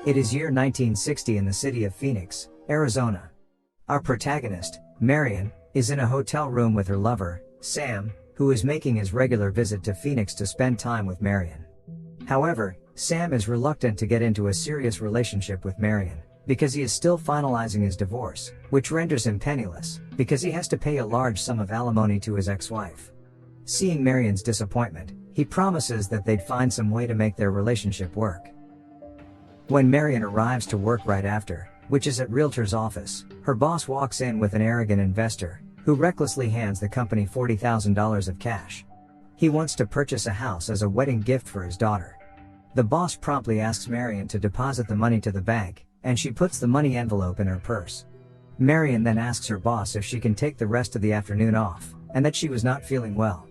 It is year 1960 in the city of Phoenix, Arizona. Our protagonist, Marion, is in a hotel room with her lover, Sam, who is making his regular visit to Phoenix to spend time with Marion. However, Sam is reluctant to get into a serious relationship with Marion, because he is still finalizing his divorce, which renders him penniless, because he has to pay a large sum of alimony to his ex-wife. Seeing Marion's disappointment, he promises that they'd find some way to make their relationship work. When Marion arrives to work right after, which is at Realtor's office, her boss walks in with an arrogant investor, who recklessly hands the company $40,000 of cash. He wants to purchase a house as a wedding gift for his daughter. The boss promptly asks Marion to deposit the money to the bank, and she puts the money envelope in her purse. Marion then asks her boss if she can take the rest of the afternoon off, and that she was not feeling well.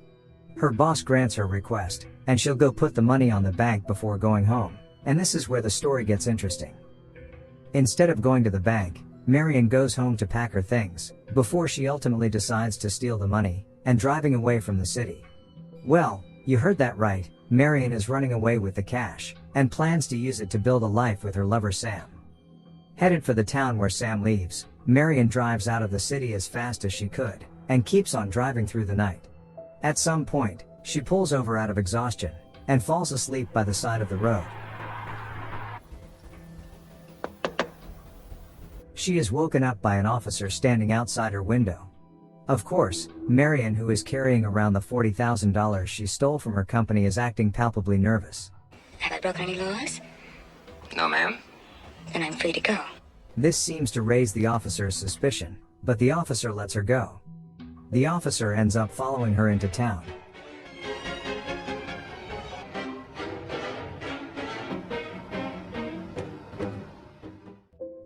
Her boss grants her request, and she'll go put the money on the bank before going home, and this is where the story gets interesting. Instead of going to the bank, Marion goes home to pack her things, before she ultimately decides to steal the money, and driving away from the city. Well, you heard that right, Marion is running away with the cash, and plans to use it to build a life with her lover Sam. Headed for the town where Sam lives, Marion drives out of the city as fast as she could, and keeps on driving through the night. At some point, she pulls over out of exhaustion, and falls asleep by the side of the road. She is woken up by an officer standing outside her window. Of course, Marion, who is carrying around the $40,000 she stole from her company, is acting palpably nervous. Have I broken any laws? No, ma'am. Then I'm free to go. This seems to raise the officer's suspicion, but the officer lets her go. The officer ends up following her into town.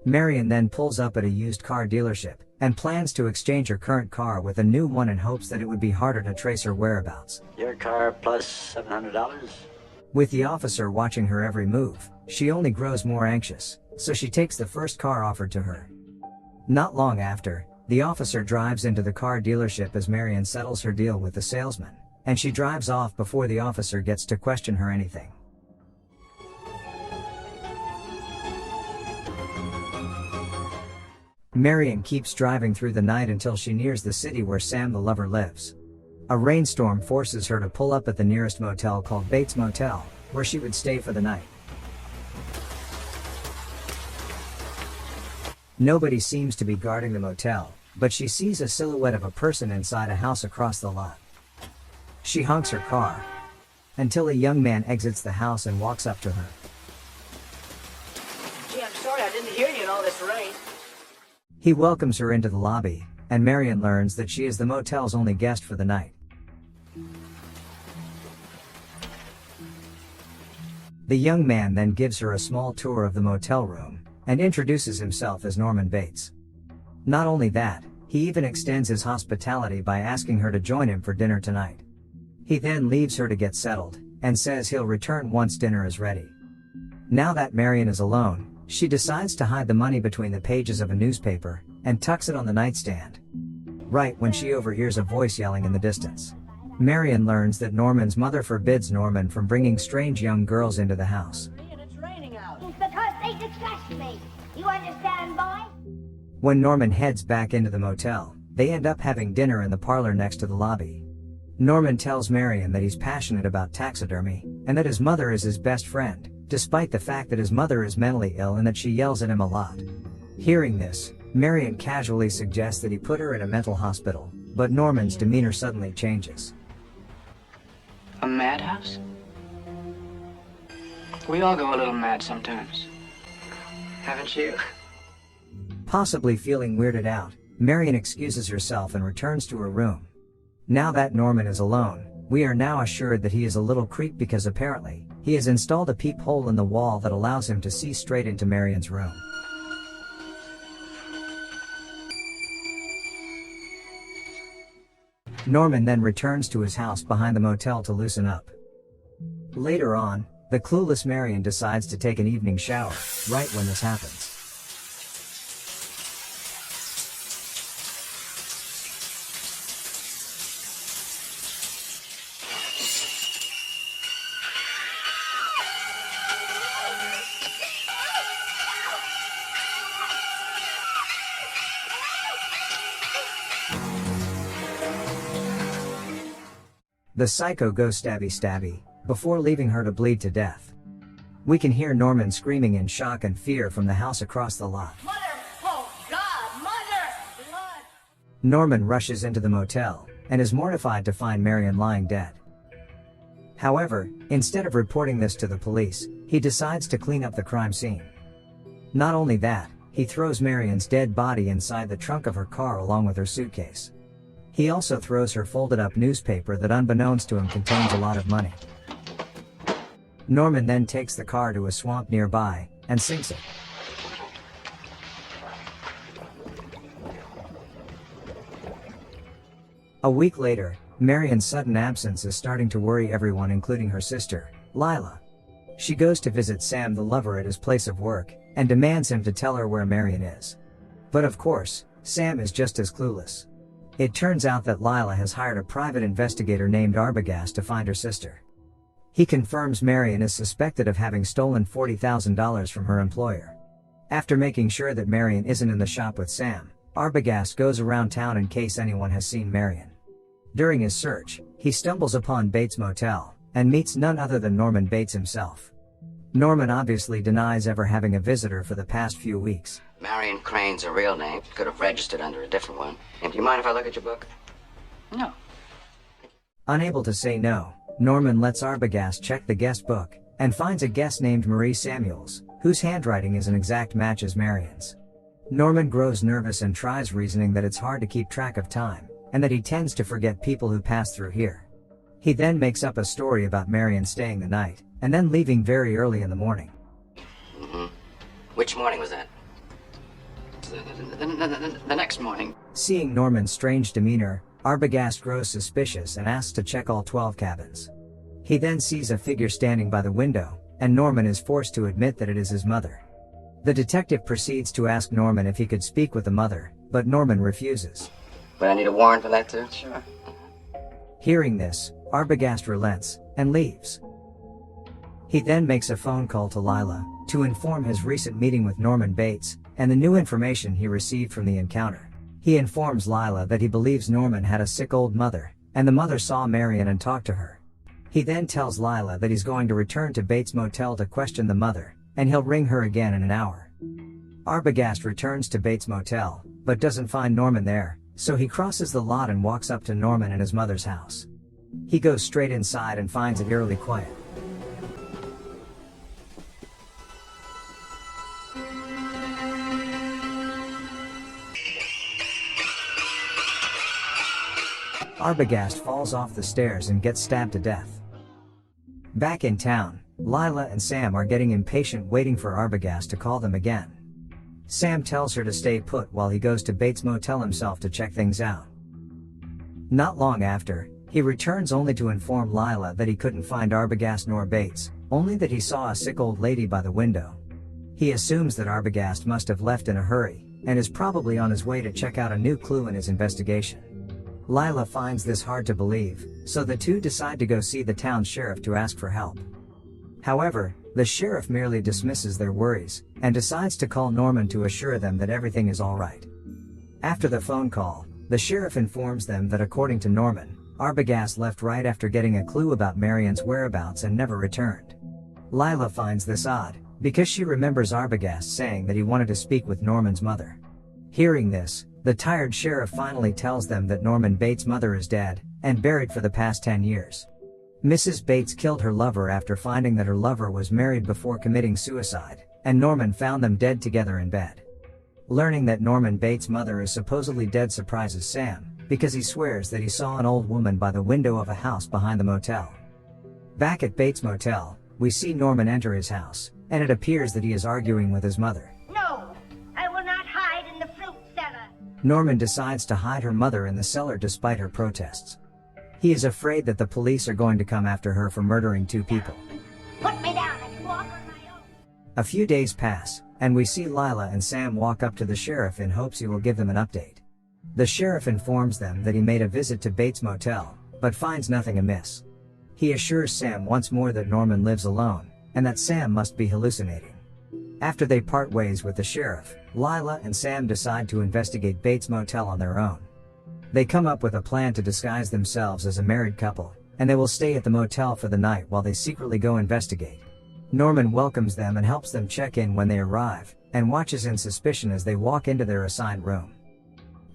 Marion then pulls up at a used car dealership, and plans to exchange her current car with a new one in hopes that it would be harder to trace her whereabouts. Your car plus $700? With the officer watching her every move, she only grows more anxious, so she takes the first car offered to her. Not long after, the officer drives into the car dealership as Marion settles her deal with the salesman, and she drives off before the officer gets to question her anything. Marion keeps driving through the night until she nears the city where Sam the lover lives. A rainstorm forces her to pull up at the nearest motel called Bates Motel, where she would stay for the night. Nobody seems to be guarding the motel, but she sees a silhouette of a person inside a house across the lot. She honks her car, until a young man exits the house and walks up to her. Gee, I'm sorry I didn't hear you in all this rain. He welcomes her into the lobby, and Marion learns that she is the motel's only guest for the night. The young man then gives her a small tour of the motel room, and introduces himself as Norman Bates. Not only that, he even extends his hospitality by asking her to join him for dinner tonight. He then leaves her to get settled, and says he'll return once dinner is ready. Now that Marion is alone, she decides to hide the money between the pages of a newspaper, and tucks it on the nightstand. Right when she overhears a voice yelling in the distance, Marion learns that Norman's mother forbids Norman from bringing strange young girls into the house. It's raining out. It's because they disgust me. You understand, boy? When Norman heads back into the motel, they end up having dinner in the parlor next to the lobby. Norman tells Marion that he's passionate about taxidermy, and that his mother is his best friend, despite the fact that his mother is mentally ill and that she yells at him a lot. Hearing this, Marion casually suggests that he put her in a mental hospital, but Norman's demeanor suddenly changes. A madhouse? We all go a little mad sometimes. Haven't you? Possibly feeling weirded out, Marion excuses herself and returns to her room. Now that Norman is alone, we are now assured that he is a little creep because apparently, he has installed a peephole in the wall that allows him to see straight into Marion's room. Norman then returns to his house behind the motel to loosen up. Later on, the clueless Marion decides to take an evening shower, right when this happens. The psycho goes stabby stabby, before leaving her to bleed to death. We can hear Norman screaming in shock and fear from the house across the lot. Mother! Oh, God! Mother! Blood! Norman rushes into the motel, and is mortified to find Marion lying dead. However, instead of reporting this to the police, he decides to clean up the crime scene. Not only that, he throws Marion's dead body inside the trunk of her car along with her suitcase. He also throws her folded up newspaper that unbeknownst to him contains a lot of money. Norman then takes the car to a swamp nearby, and sinks it. A week later, Marion's sudden absence is starting to worry everyone, including her sister, Lila. She goes to visit Sam the lover at his place of work, and demands him to tell her where Marion is. But of course, Sam is just as clueless. It turns out that Lila has hired a private investigator named Arbogast to find her sister. He confirms Marion is suspected of having stolen $40,000 from her employer. After making sure that Marion isn't in the shop with Sam, Arbogast goes around town in case anyone has seen Marion. During his search, he stumbles upon Bates Motel, and meets none other than Norman Bates himself. Norman obviously denies ever having a visitor for the past few weeks. Marion Crane's a real name. Could have registered under a different one. And do you mind if I look at your book? No. Unable to say no, Norman lets Arbogast check the guest book, and finds a guest named Marie Samuels, whose handwriting is an exact match as Marion's. Norman grows nervous and tries reasoning that it's hard to keep track of time, and that he tends to forget people who pass through here. He then makes up a story about Marion staying the night, and then leaving very early in the morning. Which morning was that? The next morning. Seeing Norman's strange demeanor, Arbogast grows suspicious and asks to check all 12 cabins. He then sees a figure standing by the window, and Norman is forced to admit that it is his mother. The detective proceeds to ask Norman if he could speak with the mother, but Norman refuses. But I need a warrant for that too? Sure. Hearing this, Arbogast relents, and leaves. He then makes a phone call to Lila, to inform his recent meeting with Norman Bates, and the new information he received from the encounter. He informs Lila that he believes Norman had a sick old mother, and the mother saw Marion and talked to her. He then tells Lila that he's going to return to Bates Motel to question the mother, and he'll ring her again in an hour. Arbogast returns to Bates Motel, but doesn't find Norman there, so he crosses the lot and walks up to Norman and his mother's house. He goes straight inside and finds it eerily quiet. Arbogast falls off the stairs and gets stabbed to death. Back in town, Lila and Sam are getting impatient waiting for Arbogast to call them again. Sam tells her to stay put while he goes to Bates Motel himself to check things out. Not long after, he returns only to inform Lila that he couldn't find Arbogast nor Bates, only that he saw a sick old lady by the window. He assumes that Arbogast must have left in a hurry, and is probably on his way to check out a new clue in his investigation. Lila finds this hard to believe, so the two decide to go see the town sheriff to ask for help. However, the sheriff merely dismisses their worries, and decides to call Norman to assure them that everything is alright. After the phone call, the sheriff informs them that according to Norman, Arbogast left right after getting a clue about Marion's whereabouts and never returned. Lila finds this odd, because she remembers Arbogast saying that he wanted to speak with Norman's mother. Hearing this, the tired sheriff finally tells them that Norman Bates' mother is dead, and buried for the past 10 years. Mrs. Bates killed her lover after finding that her lover was married before committing suicide, and Norman found them dead together in bed. Learning that Norman Bates' mother is supposedly dead surprises Sam, because he swears that he saw an old woman by the window of a house behind the motel. Back at Bates Motel, we see Norman enter his house, and it appears that he is arguing with his mother. No, I will not hide in the fruit cellar. Norman decides to hide her mother in the cellar despite her protests. He is afraid that the police are going to come after her for murdering 2 people. Put me down and walk on my own. A few days pass, and we see Lila and Sam walk up to the sheriff in hopes he will give them an update. The sheriff informs them that he made a visit to Bates Motel, but finds nothing amiss. He assures Sam once more that Norman lives alone, and that Sam must be hallucinating. After they part ways with the sheriff, Lila and Sam decide to investigate Bates Motel on their own. They come up with a plan to disguise themselves as a married couple, and they will stay at the motel for the night while they secretly go investigate. Norman welcomes them and helps them check in when they arrive, and watches in suspicion as they walk into their assigned room.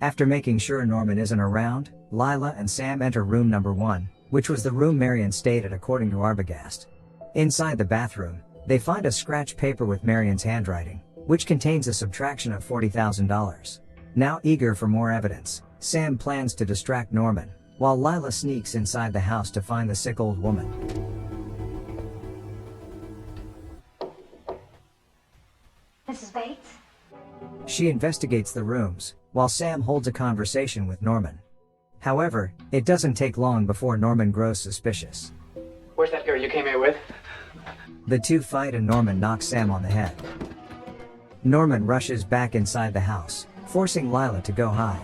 After making sure Norman isn't around, Lila and Sam enter room number 1, which was the room Marion stayed at according to Arbogast. Inside the bathroom, they find a scratch paper with Marion's handwriting, which contains a subtraction of $40,000. Now eager for more evidence, Sam plans to distract Norman, while Lila sneaks inside the house to find the sick old woman. Mrs. Bates? She investigates the rooms, while Sam holds a conversation with Norman. However, it doesn't take long before Norman grows suspicious. Where's that girl you came here with? The two fight and Norman knocks Sam on the head. Norman rushes back inside the house, forcing Lila to go hide.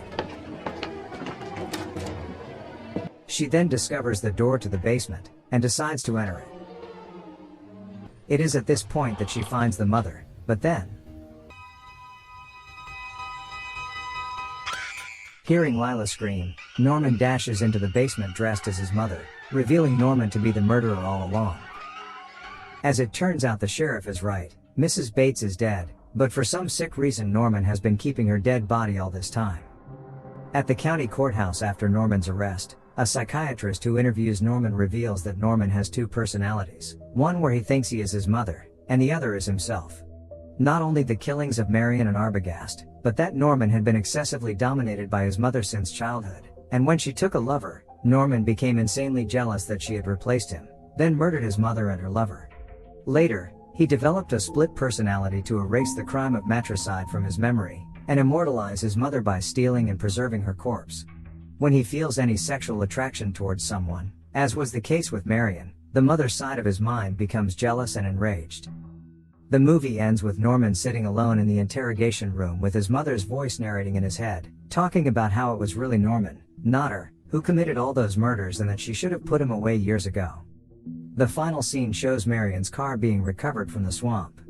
She then discovers the door to the basement, and decides to enter it. It is at this point that she finds the mother, but then, hearing Lila scream, Norman dashes into the basement dressed as his mother, revealing Norman to be the murderer all along. As it turns out, the sheriff is right, Mrs. Bates is dead, but for some sick reason Norman has been keeping her dead body all this time. At the county courthouse after Norman's arrest, a psychiatrist who interviews Norman reveals that Norman has two personalities, one where he thinks he is his mother, and the other is himself. Not only the killings of Marion and Arbogast, but that Norman had been excessively dominated by his mother since childhood, and when she took a lover, Norman became insanely jealous that she had replaced him, then murdered his mother and her lover. Later, he developed a split personality to erase the crime of matricide from his memory, and immortalize his mother by stealing and preserving her corpse. When he feels any sexual attraction towards someone, as was the case with Marion, the mother's side of his mind becomes jealous and enraged. The movie ends with Norman sitting alone in the interrogation room with his mother's voice narrating in his head, talking about how it was really Norman, not her, who committed all those murders and that she should have put him away years ago. The final scene shows Marion's car being recovered from the swamp.